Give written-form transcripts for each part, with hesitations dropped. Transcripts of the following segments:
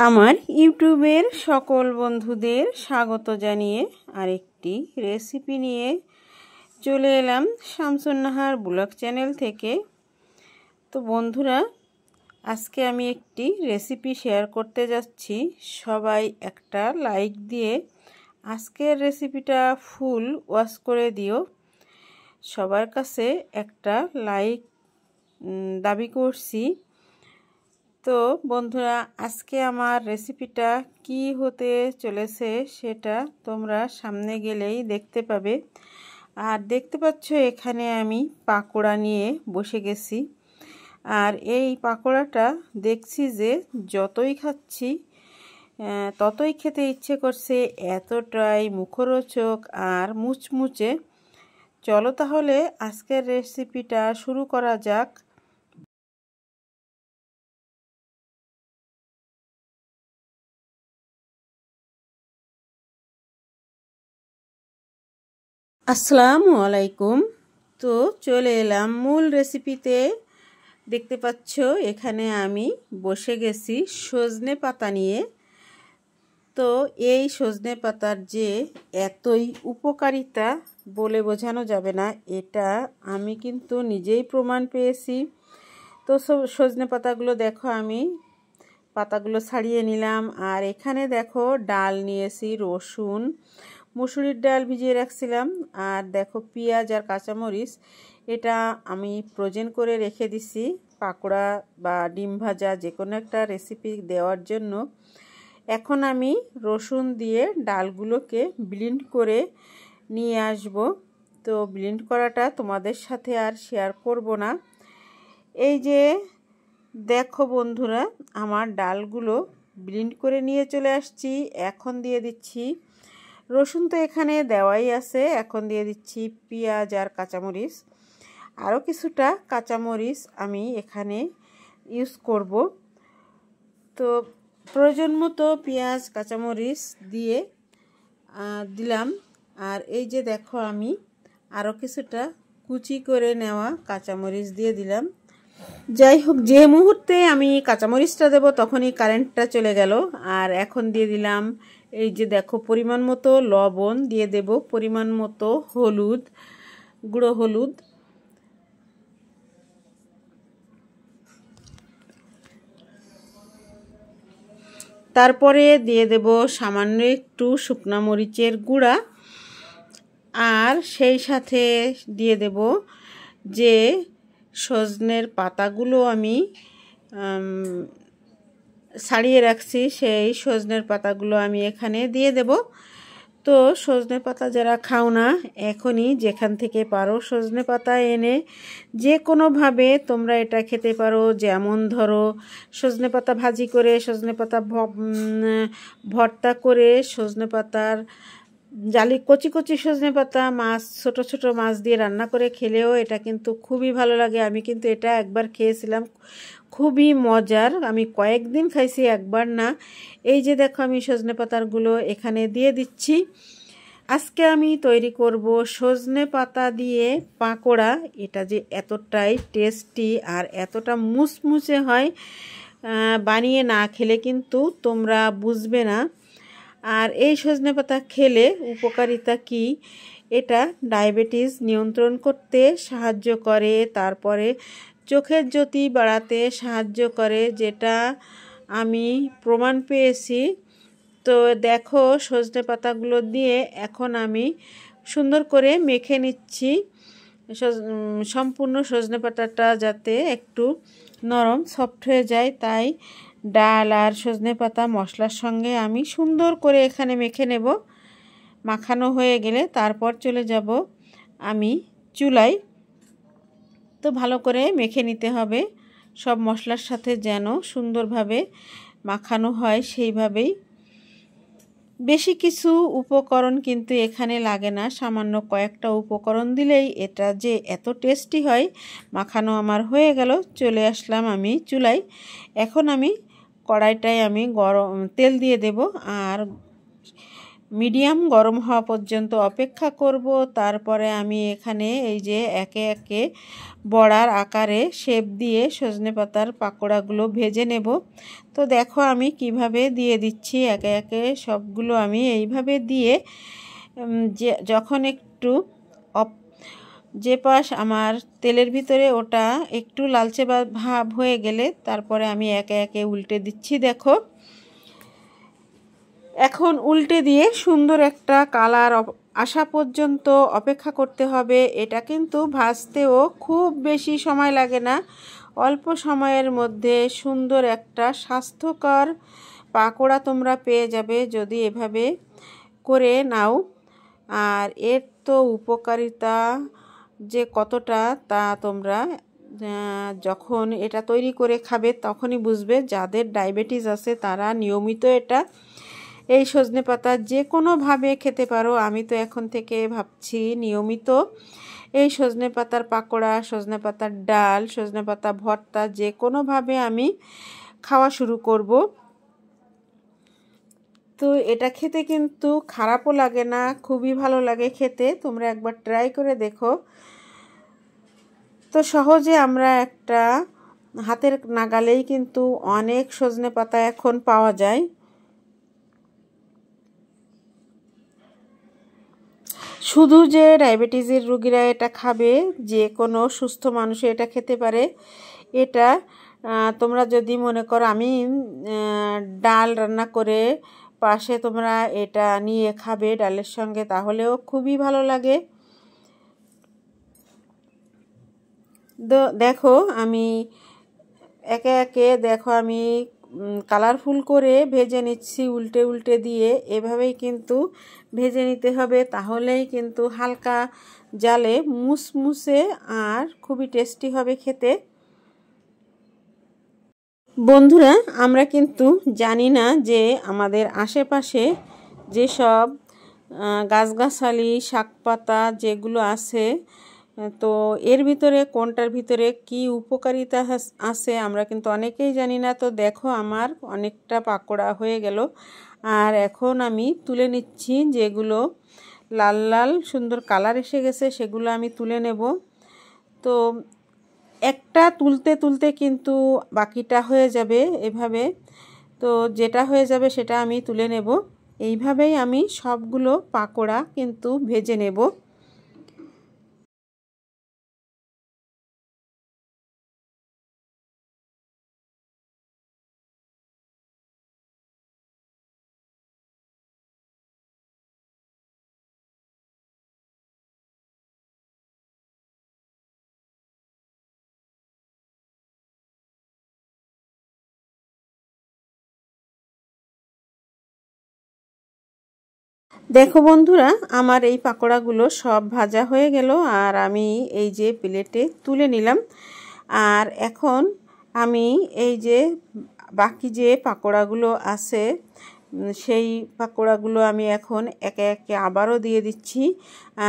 আমার ইউটিউবের সকল বন্ধুদের স্বাগত জানিয়ে আরেকটি রেসিপি নিয়ে চলে এলাম শামসুন্নাহার ব্লগ চ্যানেল থেকে। তো বন্ধুরা, আজকে আমি একটি রেসিপি শেয়ার করতে যাচ্ছি। সবাই একটা লাইক দিয়ে আজকের রেসিপিটা ফুল ওয়াচ করে দিও। সবার কাছে একটা লাইক দাবি করছি। তো বন্ধুরা, আজকে আমার রেসিপিটা কি হতে চলেছে সেটা তোমরা সামনে গেলেই দেখতে পাবে। আর দেখতে পাচ্ছ এখানে আমি পাকোড়া নিয়ে বসে গেছি। আর এই পাকোড়াটা দেখছি যে যতই খাচ্ছি ততই খেতে ইচ্ছে করছে, এতটাই মুখরোচক আর মুচমুচে। চলো তাহলে আজকের রেসিপিটা শুরু করা যাক। আসসালামু আলাইকুম। তো চলে এলাম মূল রেসিপিতে। দেখতে পাচ্ছ এখানে আমি বসে গেছি সজনে পাতা নিয়ে। তো এই সজনে পাতার যে এতই উপকারিতা বলে বোঝানো যাবে না, এটা আমি কিন্তু নিজেই প্রমাণ পেয়েছি। তো সজনে পাতাগুলো দেখো, আমি পাতাগুলো ছাড়িয়ে নিলাম। আর এখানে দেখো ডাল নিয়েছি, রসুন, মুসুরির ডাল ভিজিয়ে রাখছিলাম। আর দেখো পেঁয়াজ আর কাঁচামরিচ, এটা আমি ফ্রোজেন করে রেখে দিছি পাকোড়া বা ডিম ভাজা যে কোনো একটা রেসিপি দেওয়ার জন্য। এখন আমি রসুন দিয়ে ডালগুলোকে ব্লেন্ড করে নিয়ে আসব। তো ব্লেন্ড করাটা তোমাদের সাথে আর শেয়ার করব না। এই যে দেখো বন্ধুরা, আমার ডালগুলো ব্লেন্ড করে নিয়ে চলে আসছি। এখন দিয়ে দিচ্ছি রসুন, তো এখানে দেওয়াই আছে। এখন দিয়ে দিচ্ছি পেঁয়াজ আর কাঁচামরিচ। আরও কিছুটা কাঁচামরিচ আমি এখানে ইউজ করব। তো প্রয়োজন মতো পেঁয়াজ কাঁচামরিচ দিয়ে দিলাম। আর এই যে দেখো আমি আরও কিছুটা কুচি করে নেওয়া কাঁচামরিচ দিয়ে দিলাম। যাই হোক, যে মুহূর্তে আমি কাঁচামরিচটা দেব তখনই কারেন্টটা চলে গেল। আর এখন দিয়ে দিলাম এই যে দেখো পরিমাণ মতো লবণ দিয়ে দেব, পরিমাণ মতো হলুদ, গুঁড়ো হলুদ, তারপরে দিয়ে দেব সামান্য একটু শুকনা মরিচের গুঁড়া। আর সেই সাথে দিয়ে দেব যে সজনের পাতাগুলো আমি ছাড়িয়ে রাখছি, সেই সজনের পাতাগুলো আমি এখানে দিয়ে দেব। তো সজনে পাতা যারা খাও না, এখনই যেখান থেকে পারো সজনে পাতা এনে যে কোনোভাবে তোমরা এটা খেতে পারো। যেমন ধরো সজনে পাতা ভাজি করে, সজনে পাতা ভর্তা করে, সজনে পাতার জালি কচি কচি সজনে পাতা মাছ, ছোট ছোট মাছ দিয়ে রান্না করে খেলেও এটা কিন্তু খুবই ভালো লাগে। আমি কিন্তু এটা একবার খেয়েছিলাম, খুবই মজার। আমি কয়েকদিন খাইছি, একবার না। এই যে দেখো আমি সজনে পাতাগুলো এখানে দিয়ে দিচ্ছি। আজকে আমি তৈরি করব সজনে পাতা দিয়ে পাকোড়া। এটা যে এতটাই টেস্টি আর এতটা মুচমুচে হয়, বানিয়ে না খেলে কিন্তু তোমরা বুঝবে না। আর এই সজনে পাতা খেলে উপকারিতা কি, এটা ডায়াবেটিস নিয়ন্ত্রণ করতে সাহায্য করে, তারপরে চোখের জ্যোতি বাড়াতে সাহায্য করে, যেটা আমি প্রমাণ পেয়েছি। তো দেখো সজনে পাতাগুলো দিয়ে এখন আমি সুন্দর করে মেখে নিচ্ছি সম্পূর্ণ সজনে পাতাটা যাতে একটু নরম সফট হয়ে যায়। তাই ডাল আর সজনে পাতা মশলার সঙ্গে আমি সুন্দর করে এখানে মেখে নেব। মাখানো হয়ে গেলে তারপর চলে যাব আমি চুলায়। তো ভালো করে মেখে নিতে হবে সব মশলার সাথে, যেন সুন্দরভাবে মাখানো হয় সেইভাবেই। বেশি কিছু উপকরণ কিন্তু এখানে লাগে না, সামান্য কয়েকটা উপকরণ দিলেই এটা যে এত টেস্টি হয়। মাখানো আমার হয়ে গেল, চলে আসলাম আমি চুলায়। এখন আমি কড়াইটায় আমি গরম তেল দিয়ে দেব। আর মিডিয়াম গরম হওয়া পর্যন্ত অপেক্ষা করব। তারপরে আমি এখানে এই যে একে একে বড়ার আকারে শেপ দিয়ে সজনেপাতার পাকোড়াগুলো ভেজে নেব। তো দেখো আমি কিভাবে দিয়ে দিচ্ছি একে একে সবগুলো আমি এইভাবে দিয়ে যখন একটু যে পাশ আমার তেলের ভিতরে ওটা একটু লালচে ভাব হয়ে গেলে তারপরে আমি একে একে উল্টে দিচ্ছি। দেখো এখন উল্টে দিয়ে সুন্দর একটা কালার আসা পর্যন্ত অপেক্ষা করতে হবে। এটা কিন্তু ভাজতেও খুব বেশি সময় লাগে না, অল্প সময়ের মধ্যে সুন্দর একটা স্বাস্থ্যকর পাকোড়া তোমরা পেয়ে যাবে যদি এভাবে করে নাও। আর এর তো উপকারিতা যে কতটা তা তোমরা যখন এটা তৈরি করে খাবে তখনই বুঝবে। যাদের ডায়াবেটিস আছে তারা নিয়মিত এটা এই সজনেপাতা যে কোনোভাবে খেতে পারো। আমি তো এখন থেকে ভাবছি নিয়মিত এই সজনেপাতার পাকোড়া, সজনেপাতার ডাল, সজনেপাতা ভর্তা যে কোনোভাবে আমি খাওয়া শুরু করব। তো এটা খেতে কিন্তু খারাপও লাগে না, খুবই ভালো লাগে খেতে। তোমরা একবার ট্রাই করে দেখো। তো সহজে আমরা একটা হাতের নাগালেই কিন্তু অনেক সজনেপাতা এখন পাওয়া যায়। শুধু যে ডায়াবেটিসের রোগীরা এটা খাবে, যে কোনো সুস্থ মানুষে এটা খেতে পারে। এটা তোমরা যদি মনে করো আমি ডাল রান্না করে পাশে তোমরা এটা নিয়ে খাবে ডালের সঙ্গে, তাহলেও খুবই ভালো লাগে। দেখো আমি একে একে দেখো আমি কালারফুল করে ভেজে নিচ্ছি উল্টে উল্টে দিয়ে। এভাবেই কিন্তু ভেজে নিতে হবে, তাহলেই কিন্তু হালকা জালে মুসমুসে আর খুবই টেস্টি হবে খেতে। বন্ধুরা আমরা কিন্তু জানি না যে আমাদের আশেপাশে যেসব গাছগাছালি শাকপাতা যেগুলো আছে, তো এর ভিতরে কোনটার ভিতরে কি উপকারিতা আছে আমরা কিন্তু অনেকেই জানি না। তো দেখো আমার অনেকটা পাকোড়া হয়ে গেল, আর এখন আমি তুলে নিচ্ছি। যেগুলো লাল লাল সুন্দর কালার এসে গেছে সেগুলো আমি তুলে নেব। তো একটা তুলতে তুলতে কিন্তু বাকিটা হয়ে যাবে এভাবে। তো যেটা হয়ে যাবে সেটা আমি তুলে নেব। এইভাবেই আমি সবগুলো পাকোড়া কিন্তু ভেজে নেব। দেখো বন্ধুরা আমার এই পাকোড়াগুলো সব ভাজা হয়ে গেল, আর আমি এই যে প্লেটে তুলে নিলাম। আর এখন আমি এই যে বাকি যে পাকোড়াগুলো আছে সেই পাকোড়াগুলো আমি এখন একে একে আবারও দিয়ে দিচ্ছি,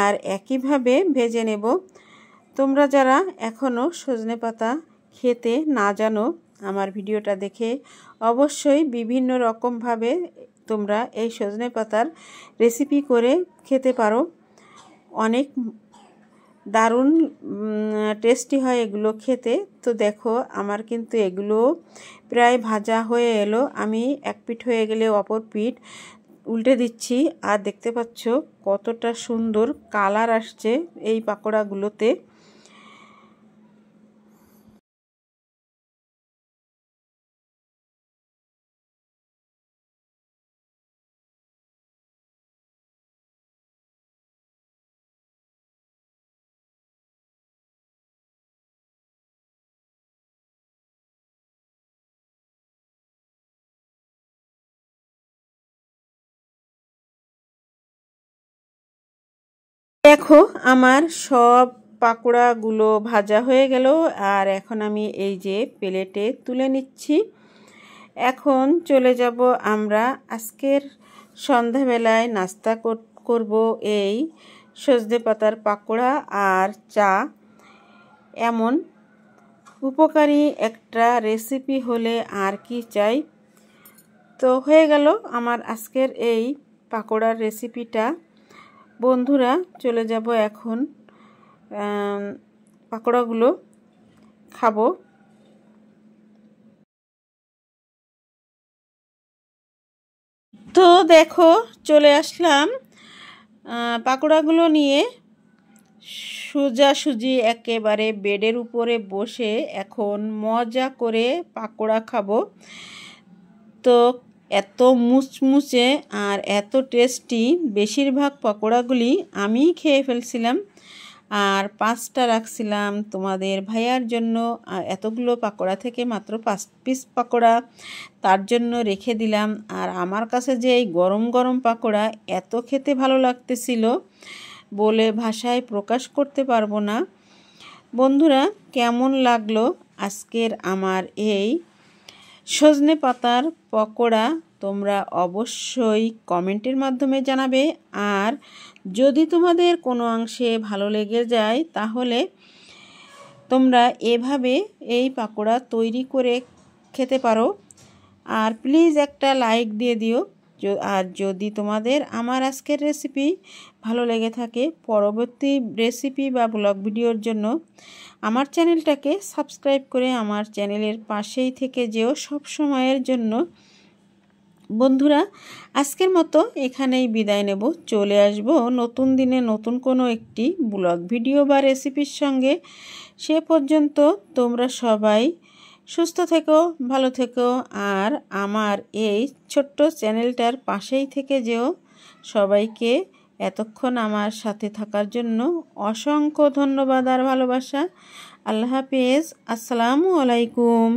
আর একইভাবে ভেজে নেব। তোমরা যারা এখনও সজনেপাতা খেতে না জানো, আমার ভিডিওটা দেখে অবশ্যই বিভিন্ন রকমভাবে তোমরা এই সজনেপাতার রেসিপি করে খেতে পারো। অনেক দারুণ টেস্টি হয় এগুলো খেতে। তো দেখো আমার কিন্তু এগুলো প্রায় ভাজা হয়ে এলো। আমি এক পিঠ হয়ে গেলে অপর পিঠ উল্টে দিচ্ছি, আর দেখতে পাচ্ছ কতটা সুন্দর কালার আসছে এই পাকোড়াগুলোতে। দেখো আমার সব পাকোড়াগুলো ভাজা হয়ে গেল, আর এখন আমি এই যে প্লেটে তুলে নিচ্ছি। এখন চলে যাব আমরা আজকের সন্ধ্যাবেলায় নাস্তা করব এই সজনে পাতার পাকোড়া আর চা। এমন উপকারী একটা রেসিপি হলে আর কি চাই। তো হয়ে গেল আমার আজকের এই পাকোড়ার রেসিপিটা। বন্ধুরা চলে যাব এখন পাকোড়াগুলো খাবো। তো দেখো চলে আসলাম পাকোড়াগুলো নিয়ে সোজাসুজি একেবারে বেডের উপরে বসে এখন মজা করে পাকোড়া খাবো। তো এত মুচমুচে আর এত টেস্টি, বেশিরভাগ পকোড়াগুলি আমি খেয়ে ফেলছিলাম আর 5টা রাখছিলাম তোমাদের ভাইয়ার জন্য। আর এতগুলো পাকোড়া থেকে মাত্র 5 পিস পাকোড়া তার জন্য রেখে দিলাম। আর আমার কাছে যে এই গরম গরম পাকোড়া এত খেতে ভালো লাগতেছিল বলে ভাষায় প্রকাশ করতে পারবো না। বন্ধুরা কেমন লাগলো আজকের আমার এই সজনে পাতার পকোড়া তোমরা অবশ্যই কমেন্টের মাধ্যমে জানাবে। আর যদি তোমাদের কোনো অংশে ভালো লেগে যায় তাহলে তোমরা এভাবে এই পাকোড়া তৈরি করে খেতে পারো। আর প্লিজ একটা লাইক দিয়ে দিও। আর যদি তোমাদের আমার আজকের রেসিপি ভালো লেগে থাকে, পরবর্তী রেসিপি বা ব্লগ ভিডিওর জন্য আমার চ্যানেলটাকে সাবস্ক্রাইব করে আমার চ্যানেলের পাশেই থেকে যেও সব সময়ের জন্য। বন্ধুরা আজকের মতো এখানেই বিদায় নেব। চলে আসব নতুন দিনে নতুন কোনো একটি ব্লগ ভিডিও বা রেসিপির সঙ্গে। সে পর্যন্ত তোমরা সবাই সুস্থ থেকো, ভালো থেকো। আর আমার এই ছোট্ট চ্যানেলটার পাশেই থেকে যেও। সবাইকে এতক্ষণ আমার সাথে থাকার জন্য অসংখ্য ধন্যবাদ আর ভালোবাসা। আল্লাহ হাফেজ। আসসালামু আলাইকুম।